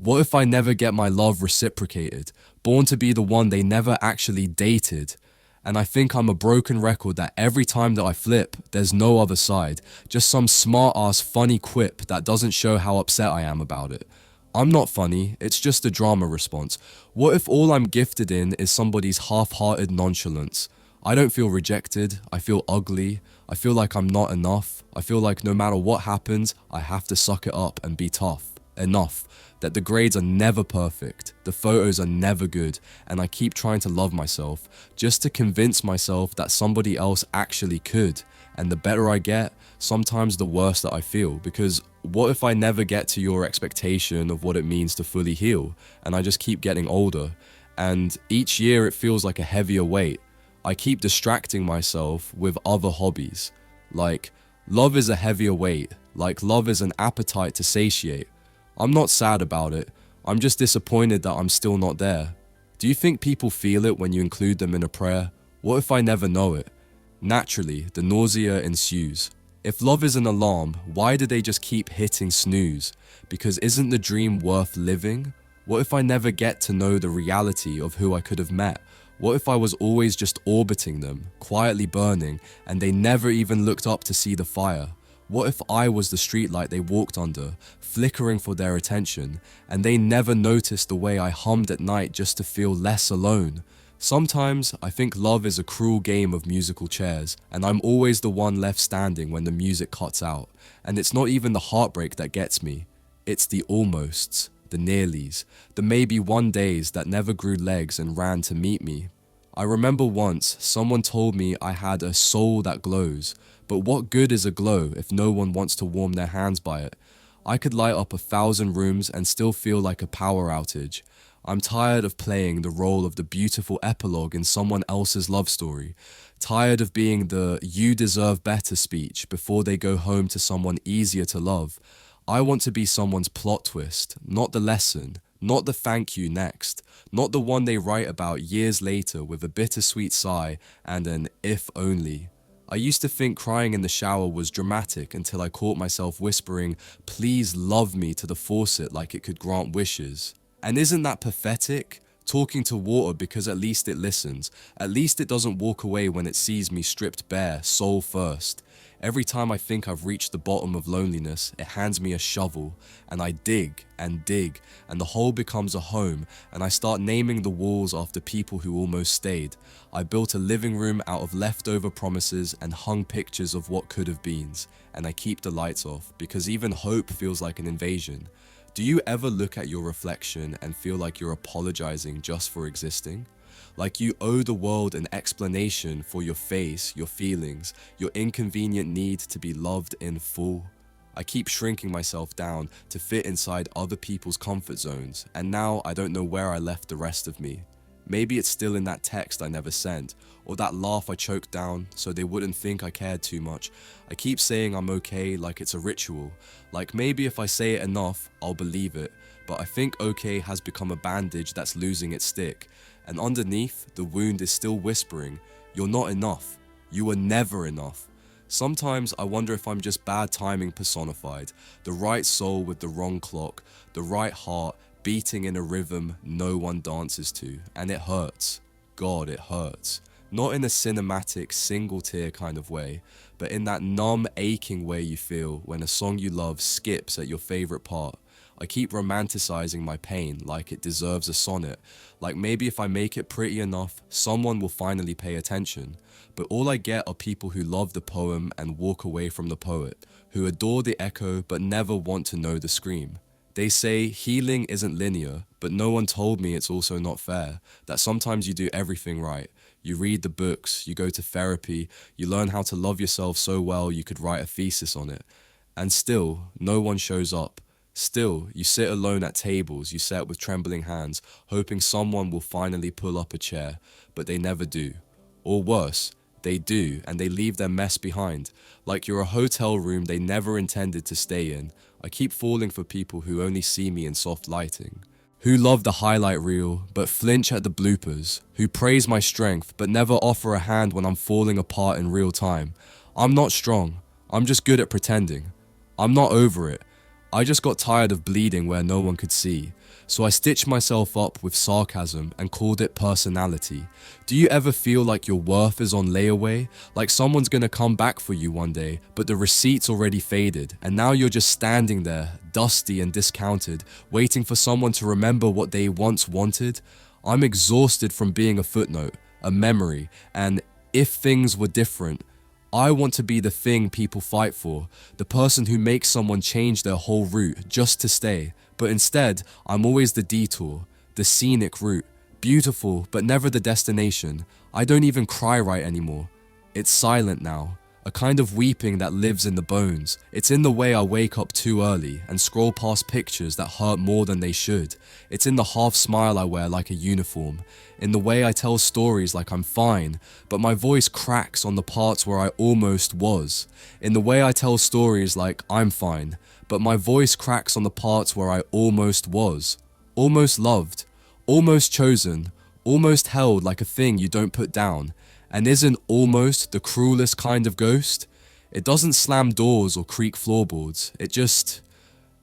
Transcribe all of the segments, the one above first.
What if I never get my love reciprocated, born to be the one they never actually dated? And I think I'm a broken record that every time that I flip, there's no other side, just some smart-ass funny quip that doesn't show how upset I am about it. I'm not funny, it's just a drama response. What if all I'm gifted in is somebody's half-hearted nonchalance? I don't feel rejected, I feel ugly, I feel like I'm not enough, I feel like no matter what happens, I have to suck it up and be tough. Enough. That the grades are never perfect, the photos are never good, and I keep trying to love myself, just to convince myself that somebody else actually could. And the better I get, sometimes the worse that I feel, because what if I never get to your expectation of what it means to fully heal, and I just keep getting older, and each year it feels like a heavier weight. I keep distracting myself with other hobbies. Like, love is a heavier weight, like love is an appetite to satiate. I'm not sad about it, I'm just disappointed that I'm still not there. Do you think people feel it when you include them in a prayer? What if I never know it? Naturally, the nausea ensues. If love is an alarm, why do they just keep hitting snooze? Because isn't the dream worth living? What if I never get to know the reality of who I could have met? What if I was always just orbiting them, quietly burning, and they never even looked up to see the fire? What if I was the streetlight they walked under, flickering for their attention, and they never noticed the way I hummed at night just to feel less alone? Sometimes I think love is a cruel game of musical chairs, and I'm always the one left standing when the music cuts out. And it's not even the heartbreak that gets me, it's the almosts, the nearlies, the maybe one days that never grew legs and ran to meet me. I remember once someone told me I had a soul that glows, but what good is a glow if no one wants to warm their hands by it? I could light up 1,000 rooms and still feel like a power outage. I'm tired of playing the role of the beautiful epilogue in someone else's love story. Tired of being the "you deserve better" speech before they go home to someone easier to love. I want to be someone's plot twist, not the lesson, not the thank you next, not the one they write about years later with a bittersweet sigh and an if only. I used to think crying in the shower was dramatic until I caught myself whispering, "Please love me" to the faucet like it could grant wishes. And isn't that pathetic? Talking to water because at least it listens. At least it doesn't walk away when it sees me stripped bare, soul first. Every time I think I've reached the bottom of loneliness, it hands me a shovel, and I dig, and the hole becomes a home, and I start naming the walls after people who almost stayed. I built a living room out of leftover promises and hung pictures of what could have beens, and I keep the lights off, because even hope feels like an invasion. Do you ever look at your reflection and feel like you're apologizing just for existing? Like you owe the world an explanation for your face, your feelings, your inconvenient need to be loved in full? I keep shrinking myself down to fit inside other people's comfort zones, and now I don't know where I left the rest of me. Maybe it's still in that text I never sent, or that laugh I choked down so they wouldn't think I cared too much. I keep saying I'm okay like it's a ritual, like maybe if I say it enough, I'll believe it, but I think okay has become a bandage that's losing its stick. And underneath, the wound is still whispering, "You're not enough. You were never enough." Sometimes I wonder if I'm just bad timing personified, the right soul with the wrong clock, the right heart beating in a rhythm no one dances to, and it hurts. God, it hurts. Not in a cinematic, single-tear kind of way, but in that numb, aching way you feel when a song you love skips at your favorite part. I keep romanticizing my pain like it deserves a sonnet, like maybe if I make it pretty enough, someone will finally pay attention. But all I get are people who love the poem and walk away from the poet, who adore the echo but never want to know the scream. They say healing isn't linear, but no one told me it's also not fair, that sometimes you do everything right. You read the books, you go to therapy, you learn how to love yourself so well you could write a thesis on it. And still, no one shows up. Still, you sit alone at tables you set with trembling hands, hoping someone will finally pull up a chair, but they never do. Or worse, they do, and they leave their mess behind, like you're a hotel room they never intended to stay in. I keep falling for people who only see me in soft lighting, who love the highlight reel but flinch at the bloopers, who praise my strength but never offer a hand when I'm falling apart in real time. I'm not strong, I'm just good at pretending. I'm not over it. I just got tired of bleeding where no one could see. So I stitched myself up with sarcasm and called it personality. Do you ever feel like your worth is on layaway? Like someone's gonna come back for you one day, but the receipt's already faded, and now you're just standing there, dusty and discounted, waiting for someone to remember what they once wanted? I'm exhausted from being a footnote, a memory, and if things were different, I want to be the thing people fight for, the person who makes someone change their whole route just to stay. But instead, I'm always the detour, the scenic route, beautiful but never the destination. I don't even cry right anymore. It's silent now, a kind of weeping that lives in the bones. It's in the way I wake up too early and scroll past pictures that hurt more than they should. It's in the half smile I wear like a uniform, in the way I tell stories like I'm fine, but my voice cracks on the parts where I almost was, in the way I tell stories like I'm fine, but my voice cracks on the parts where I almost was, almost loved, almost chosen, almost held like a thing you don't put down. And isn't almost the cruelest kind of ghost? It doesn't slam doors or creak floorboards, it just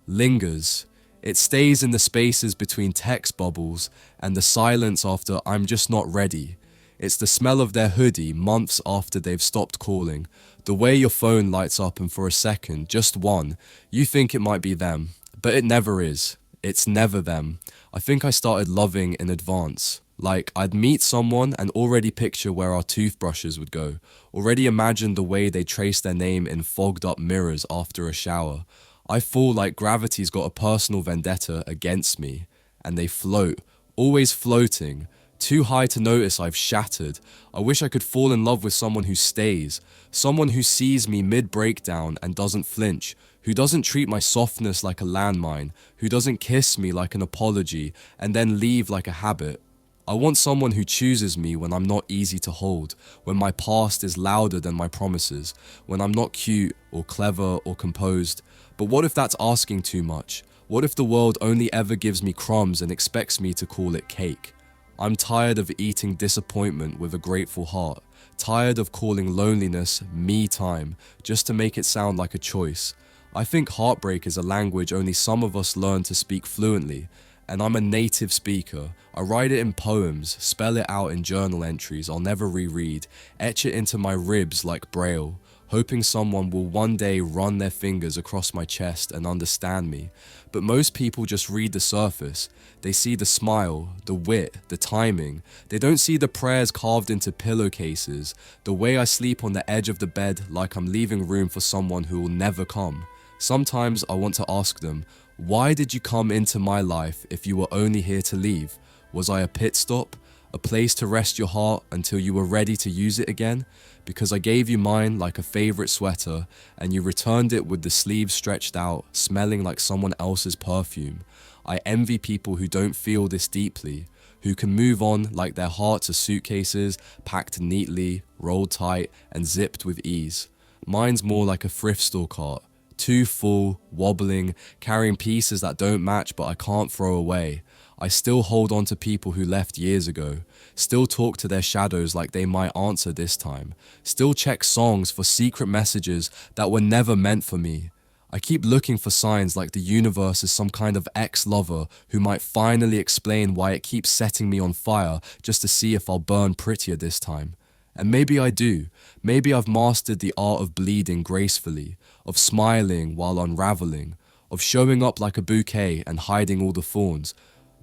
lingers. It stays in the spaces between text bubbles and the silence after I'm just not ready. It's the smell of their hoodie months after they've stopped calling. The way your phone lights up and for a second, just one, you think it might be them. But it never is. It's never them. I think I started loving in advance. Like, I'd meet someone and already picture where our toothbrushes would go. Already imagine the way they trace their name in fogged up mirrors after a shower. I feel like gravity's got a personal vendetta against me. And they float, always floating. Too high to notice I've shattered. I wish I could fall in love with someone who stays. Someone who sees me mid-breakdown and doesn't flinch. Who doesn't treat my softness like a landmine. Who doesn't kiss me like an apology and then leave like a habit. I want someone who chooses me when I'm not easy to hold, when my past is louder than my promises, when I'm not cute or clever or composed. But what if that's asking too much? What if the world only ever gives me crumbs and expects me to call it cake? I'm tired of eating disappointment with a grateful heart, tired of calling loneliness me time just to make it sound like a choice. I think heartbreak is a language only some of us learn to speak fluently. And I'm a native speaker. I write it in poems, spell it out in journal entries I'll never reread, etch it into my ribs like braille, hoping someone will one day run their fingers across my chest and understand me. But most people just read the surface. They see the smile, the wit, the timing. They don't see the prayers carved into pillowcases, the way I sleep on the edge of the bed like I'm leaving room for someone who will never come. Sometimes I want to ask them, why did you come into my life if you were only here to leave? Was I a pit stop? A place to rest your heart until you were ready to use it again? Because I gave you mine like a favorite sweater and you returned it with the sleeves stretched out, smelling like someone else's perfume. I envy people who don't feel this deeply, who can move on like their hearts are suitcases, packed neatly, rolled tight and zipped with ease. Mine's more like a thrift store cart. Too full, wobbling, carrying pieces that don't match but I can't throw away. I still hold on to people who left years ago, still talk to their shadows like they might answer this time, still check songs for secret messages that were never meant for me. I keep looking for signs like the universe is some kind of ex-lover who might finally explain why it keeps setting me on fire just to see if I'll burn prettier this time. And maybe I do. Maybe I've mastered the art of bleeding gracefully, of smiling while unraveling, of showing up like a bouquet and hiding all the thorns.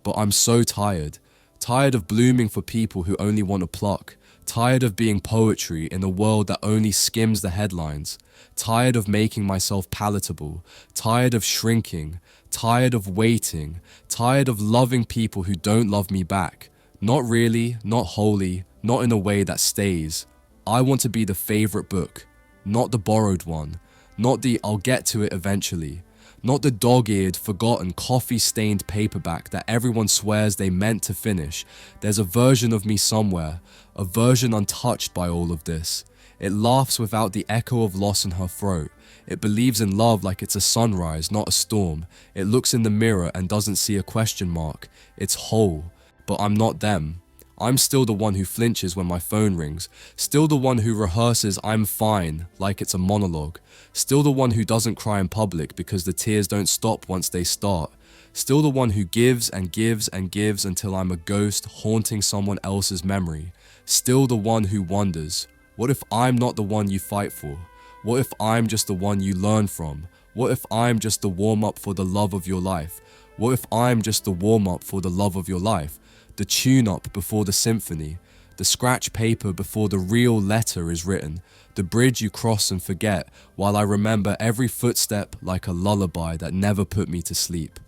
But I'm so tired. Tired of blooming for people who only want to pluck. Tired of being poetry in a world that only skims the headlines. Tired of making myself palatable. Tired of shrinking. Tired of waiting. Tired of loving people who don't love me back. Not really, not wholly, not in a way that stays. I want to be the favorite book, not the borrowed one, not the I'll get to it eventually, not the dog-eared, forgotten, coffee-stained paperback that everyone swears they meant to finish. There's a version of me somewhere, a version untouched by all of this. It laughs without the echo of loss in her throat. It believes in love like it's a sunrise, not a storm. It looks in the mirror and doesn't see a question mark. It's whole, but I'm not them. I'm still the one who flinches when my phone rings, still the one who rehearses "I'm fine" like it's a monologue, still the one who doesn't cry in public because the tears don't stop once they start, still the one who gives and gives and gives until I'm a ghost haunting someone else's memory, still the one who wonders, what if I'm not the one you fight for? What if I'm just the one you learn from? What if I'm just the warm-up for the love of your life? What if I'm just the warm-up for the love of your life? The tune-up before the symphony, the scratch paper before the real letter is written, the bridge you cross and forget while I remember every footstep like a lullaby that never put me to sleep.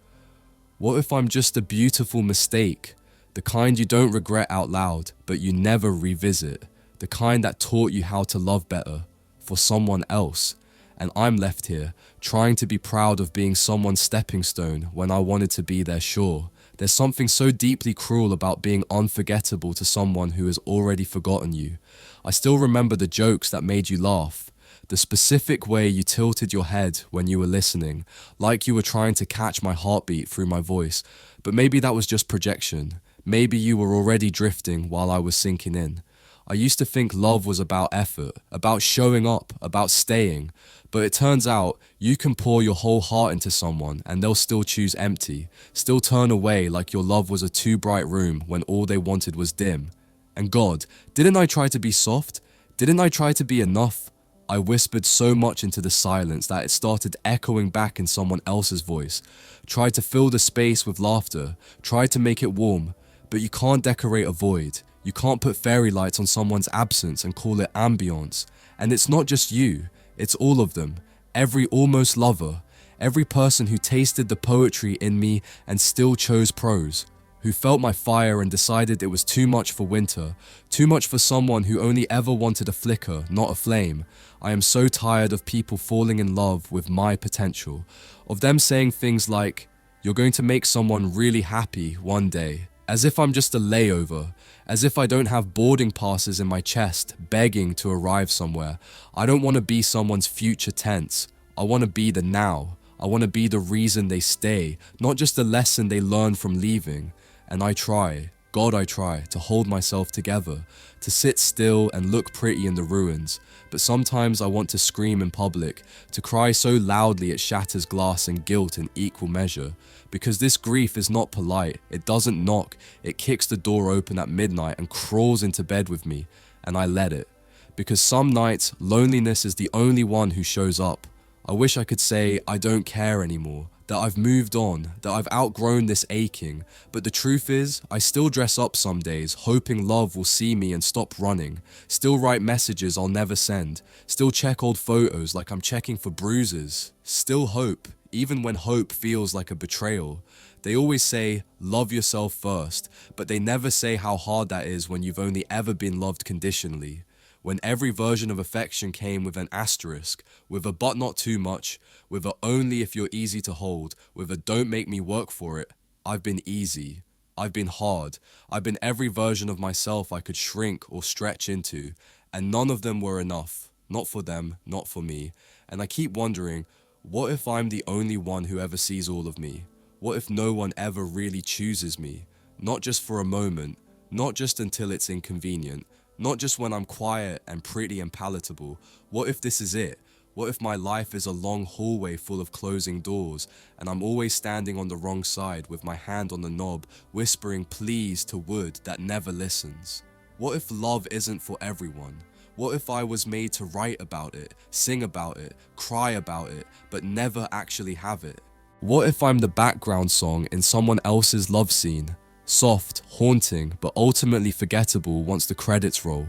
What if I'm just a beautiful mistake, the kind you don't regret out loud but you never revisit, the kind that taught you how to love better for someone else, and I'm left here trying to be proud of being someone's stepping stone when I wanted to be their shore. There's something so deeply cruel about being unforgettable to someone who has already forgotten you. I still remember the jokes that made you laugh, the specific way you tilted your head when you were listening, like you were trying to catch my heartbeat through my voice, but maybe that was just projection. Maybe you were already drifting while I was sinking in. I used to think love was about effort, about showing up, about staying, but it turns out you can pour your whole heart into someone and they'll still choose empty, still turn away like your love was a too bright room when all they wanted was dim. And God, didn't I try to be soft? Didn't I try to be enough? I whispered so much into the silence that it started echoing back in someone else's voice, tried to fill the space with laughter, tried to make it warm, but you can't decorate a void. You can't put fairy lights on someone's absence and call it ambience. And it's not just you, it's all of them. Every almost lover, every person who tasted the poetry in me and still chose prose, who felt my fire and decided it was too much for winter, too much for someone who only ever wanted a flicker, not a flame. I am so tired of people falling in love with my potential, of them saying things like, "You're going to make someone really happy one day," as if I'm just a layover, as if I don't have boarding passes in my chest begging to arrive somewhere. I don't want to be someone's future tense. I want to be the now. I want to be the reason they stay, not just the lesson they learn from leaving. And I try, God I try, to hold myself together, to sit still and look pretty in the ruins. But sometimes I want to scream in public, to cry so loudly it shatters glass and guilt in equal measure. Because this grief is not polite, it doesn't knock, it kicks the door open at midnight and crawls into bed with me, and I let it. Because some nights, loneliness is the only one who shows up. I wish I could say I don't care anymore, that I've moved on, that I've outgrown this aching, but the truth is, I still dress up some days, hoping love will see me and stop running, still write messages I'll never send, still check old photos like I'm checking for bruises, still hope, even when hope feels like a betrayal. They always say, love yourself first, but they never say how hard that is when you've only ever been loved conditionally. When every version of affection came with an asterisk, with a but not too much, with a only if you're easy to hold, with a don't make me work for it. I've been easy. I've been hard. I've been every version of myself I could shrink or stretch into, and none of them were enough. Not for them, not for me. And I keep wondering, what if I'm the only one who ever sees all of me? What if no one ever really chooses me? Not just for a moment, not just until it's inconvenient, not just when I'm quiet and pretty and palatable. What if this is it? What if my life is a long hallway full of closing doors, and I'm always standing on the wrong side with my hand on the knob, whispering please to wood that never listens? What if love isn't for everyone? What if I was made to write about it, sing about it, cry about it, but never actually have it? What if I'm the background song in someone else's love scene? Soft, haunting, but ultimately forgettable once the credits roll.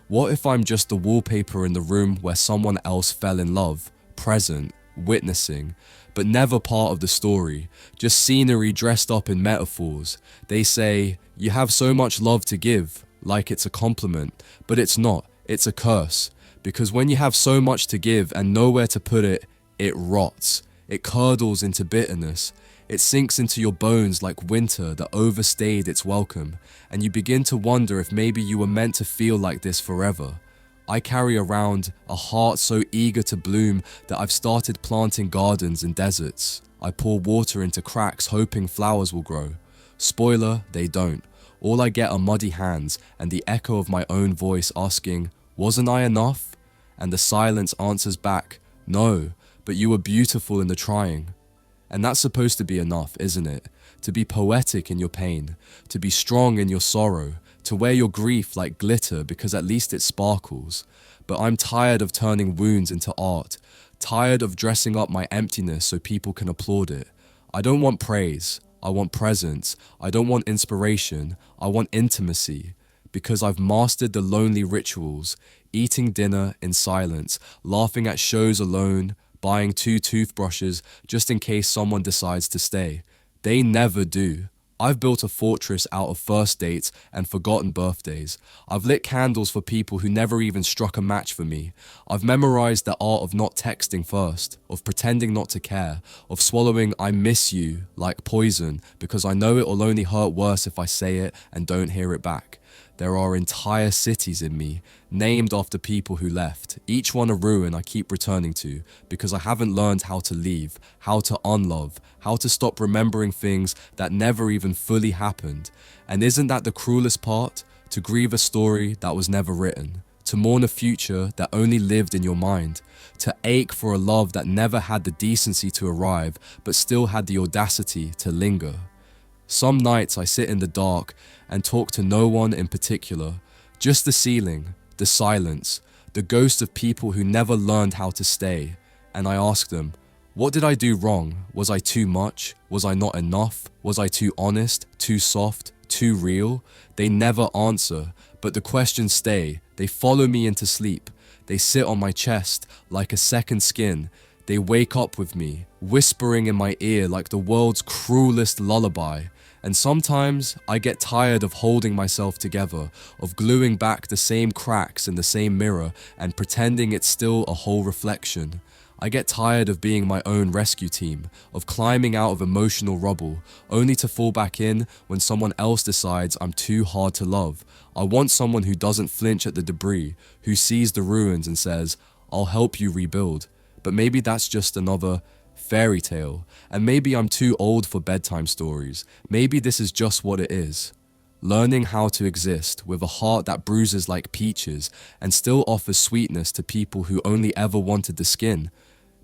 What if I'm just the wallpaper in the room where someone else fell in love, present, witnessing, but never part of the story, just scenery dressed up in metaphors? They say, you have so much love to give, like it's a compliment, but it's not, it's a curse. Because when you have so much to give and nowhere to put it, it rots, it curdles into bitterness. It sinks into your bones like winter that overstayed its welcome, and you begin to wonder if maybe you were meant to feel like this forever. I carry around a heart so eager to bloom that I've started planting gardens in deserts. I pour water into cracks hoping flowers will grow. Spoiler, they don't. All I get are muddy hands and the echo of my own voice asking, wasn't I enough? And the silence answers back, no, but you were beautiful in the trying. And that's supposed to be enough, isn't it? To be poetic in your pain, to be strong in your sorrow, to wear your grief like glitter because at least it sparkles. But I'm tired of turning wounds into art, tired of dressing up my emptiness so people can applaud it. I don't want praise, I want presence. I don't want inspiration, I want intimacy. Because I've mastered the lonely rituals, eating dinner in silence, laughing at shows alone, buying 2 toothbrushes just in case someone decides to stay. They never do. I've built a fortress out of first dates and forgotten birthdays. I've lit candles for people who never even struck a match for me. I've memorized the art of not texting first, of pretending not to care, of swallowing I miss you like poison because I know it will only hurt worse if I say it and don't hear it back. There are entire cities in me, named after people who left, each one a ruin I keep returning to, because I haven't learned how to leave, how to unlove, how to stop remembering things that never even fully happened. And isn't that the cruelest part? To grieve a story that was never written, to mourn a future that only lived in your mind, to ache for a love that never had the decency to arrive, but still had the audacity to linger. Some nights I sit in the dark and talk to no one in particular, just the ceiling, the silence, the ghost of people who never learned how to stay. And I ask them, what did I do wrong? Was I too much? Was I not enough? Was I too honest, too soft, too real? They never answer, but the questions stay. They follow me into sleep. They sit on my chest like a second skin. They wake up with me, whispering in my ear like the world's cruelest lullaby. And sometimes I get tired of holding myself together, of gluing back the same cracks in the same mirror and pretending it's still a whole reflection. I get tired of being my own rescue team, of climbing out of emotional rubble, only to fall back in when someone else decides I'm too hard to love. I want someone who doesn't flinch at the debris, who sees the ruins and says, I'll help you rebuild. But maybe that's just another fairy tale, and maybe I'm too old for bedtime stories. Maybe this is just what it is. Learning how to exist with a heart that bruises like peaches and still offers sweetness to people who only ever wanted the skin.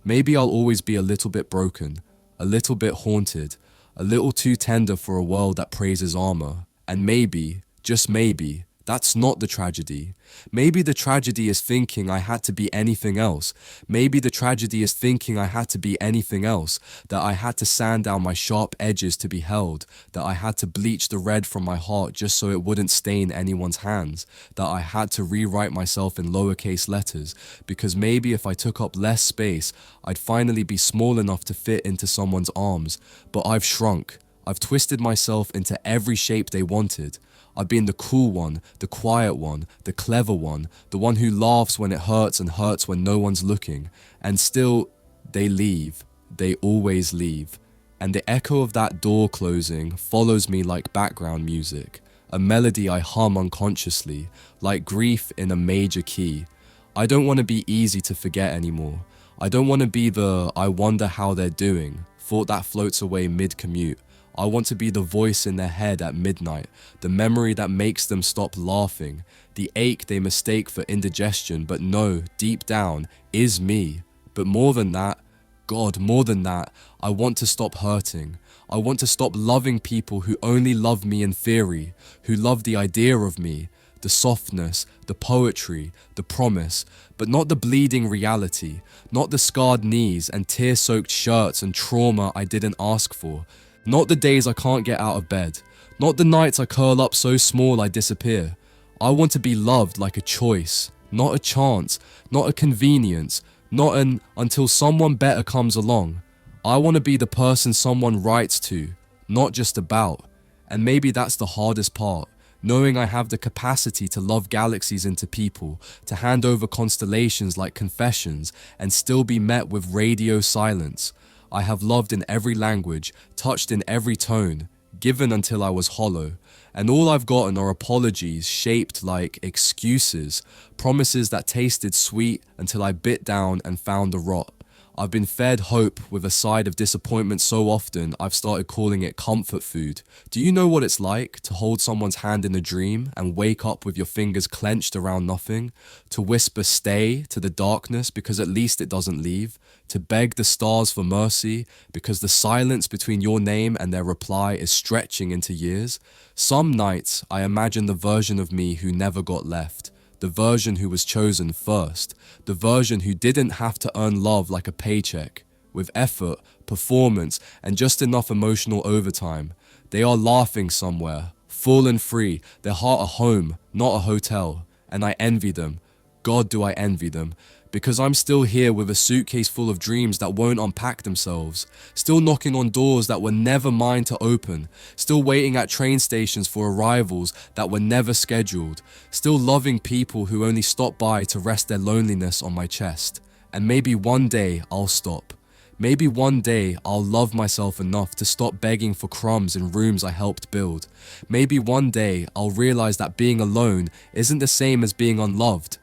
Maybe I'll always be a little bit broken, a little bit haunted, a little too tender for a world that praises armor. And maybe, just maybe, that's not the tragedy. Maybe the tragedy is thinking I had to be anything else. Maybe the tragedy is thinking I had to be anything else, that I had to sand down my sharp edges to be held, that I had to bleach the red from my heart just so it wouldn't stain anyone's hands, that I had to rewrite myself in lowercase letters, because maybe if I took up less space, I'd finally be small enough to fit into someone's arms. But I've shrunk. I've twisted myself into every shape they wanted. I've been the cool one, the quiet one, the clever one, the one who laughs when it hurts and hurts when no one's looking. And still, they leave. They always leave. And the echo of that door closing follows me like background music, a melody I hum unconsciously, like grief in a major key. I don't want to be easy to forget anymore. I don't want to be the I wonder how they're doing, thought that floats away mid-commute. I want to be the voice in their head at midnight, the memory that makes them stop laughing, the ache they mistake for indigestion but know, deep down, is me. But more than that, God, more than that, I want to stop hurting. I want to stop loving people who only love me in theory, who love the idea of me, the softness, the poetry, the promise, but not the bleeding reality, not the scarred knees and tear-soaked shirts and trauma I didn't ask for. Not the days I can't get out of bed. Not the nights I curl up so small I disappear. I want to be loved like a choice, not a chance, not a convenience, not an until someone better comes along. I want to be the person someone writes to, not just about. And maybe that's the hardest part, knowing I have the capacity to love galaxies into people, to hand over constellations like confessions, and still be met with radio silence. I have loved in every language, touched in every tone, given until I was hollow, and all I've gotten are apologies shaped like excuses, promises that tasted sweet until I bit down and found the rot. I've been fed hope with a side of disappointment so often I've started calling it comfort food. Do you know what it's like to hold someone's hand in a dream and wake up with your fingers clenched around nothing? To whisper stay to the darkness because at least it doesn't leave? To beg the stars for mercy because the silence between your name and their reply is stretching into years? Some nights I imagine the version of me who never got left. The version who was chosen first, the version who didn't have to earn love like a paycheck. With effort, performance, and just enough emotional overtime, they are laughing somewhere, full and free, their heart a home, not a hotel. And I envy them. God, do I envy them. Because I'm still here with a suitcase full of dreams that won't unpack themselves, still knocking on doors that were never mine to open, still waiting at train stations for arrivals that were never scheduled, still loving people who only stop by to rest their loneliness on my chest. And maybe one day I'll stop. Maybe one day I'll love myself enough to stop begging for crumbs in rooms I helped build. Maybe one day I'll realize that being alone isn't the same as being unloved.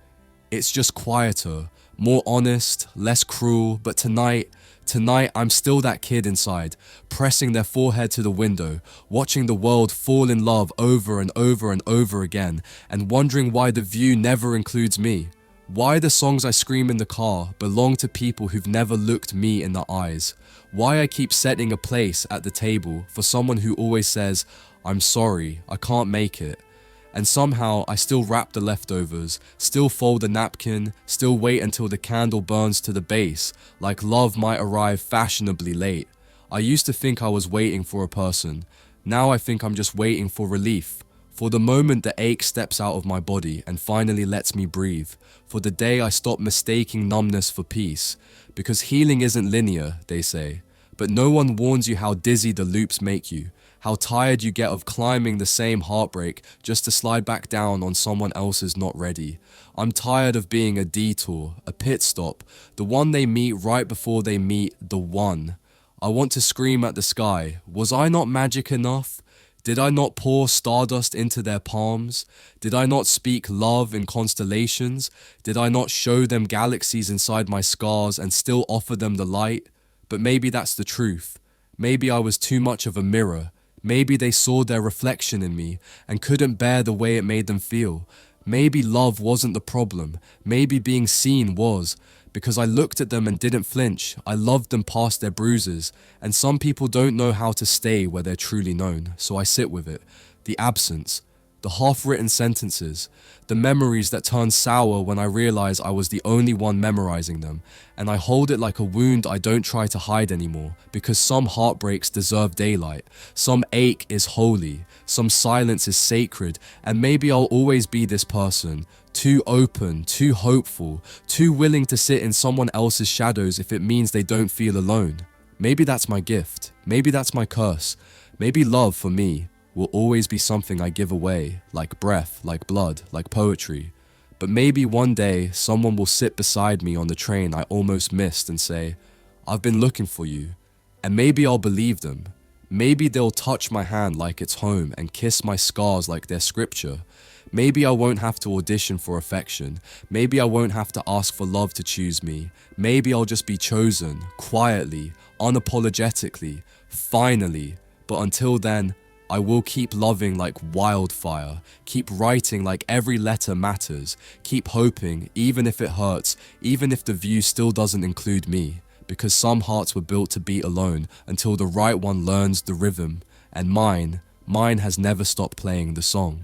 It's just quieter, more honest, less cruel, but tonight I'm still that kid inside, pressing their forehead to the window, watching the world fall in love over and over and over again, and wondering why the view never includes me. Why the songs I scream in the car belong to people who've never looked me in the eyes. Why I keep setting a place at the table for someone who always says, "I'm sorry, I can't make it." And somehow I still wrap the leftovers, still fold the napkin, still wait until the candle burns to the base, like love might arrive fashionably late. I used to think I was waiting for a person. Now I think I'm just waiting for relief. For the moment the ache steps out of my body and finally lets me breathe. For the day I stop mistaking numbness for peace. Because healing isn't linear, they say. But no one warns you how dizzy the loops make you. How tired you get of climbing the same heartbreak just to slide back down on someone else's not ready. I'm tired of being a detour, a pit stop, the one they meet right before they meet the one. I want to scream at the sky, was I not magic enough? Did I not pour stardust into their palms? Did I not speak love in constellations? Did I not show them galaxies inside my scars and still offer them the light? But maybe that's the truth. Maybe I was too much of a mirror. Maybe they saw their reflection in me and couldn't bear the way it made them feel. Maybe love wasn't the problem. Maybe being seen was. Because I looked at them and didn't flinch. I loved them past their bruises. And some people don't know how to stay where they're truly known. So I sit with it. The absence. The half-written sentences. The memories that turn sour when I realize I was the only one memorizing them. And I hold it like a wound I don't try to hide anymore. Because some heartbreaks deserve daylight. Some ache is holy. Some silence is sacred. And maybe I'll always be this person. Too open, too hopeful, too willing to sit in someone else's shadows if it means they don't feel alone. Maybe that's my gift. Maybe that's my curse. Maybe love for me will always be something I give away, like breath, like blood, like poetry. But maybe one day someone will sit beside me on the train I almost missed and say, "I've been looking for you." And maybe I'll believe them. Maybe they'll touch my hand like it's home and kiss my scars like they're scripture. Maybe I won't have to audition for affection. Maybe I won't have to ask for love to choose me. Maybe I'll just be chosen, quietly, unapologetically, finally. But until then, I will keep loving like wildfire, keep writing like every letter matters, keep hoping even if it hurts, even if the view still doesn't include me. Because some hearts were built to beat alone until the right one learns the rhythm. And mine has never stopped playing the song.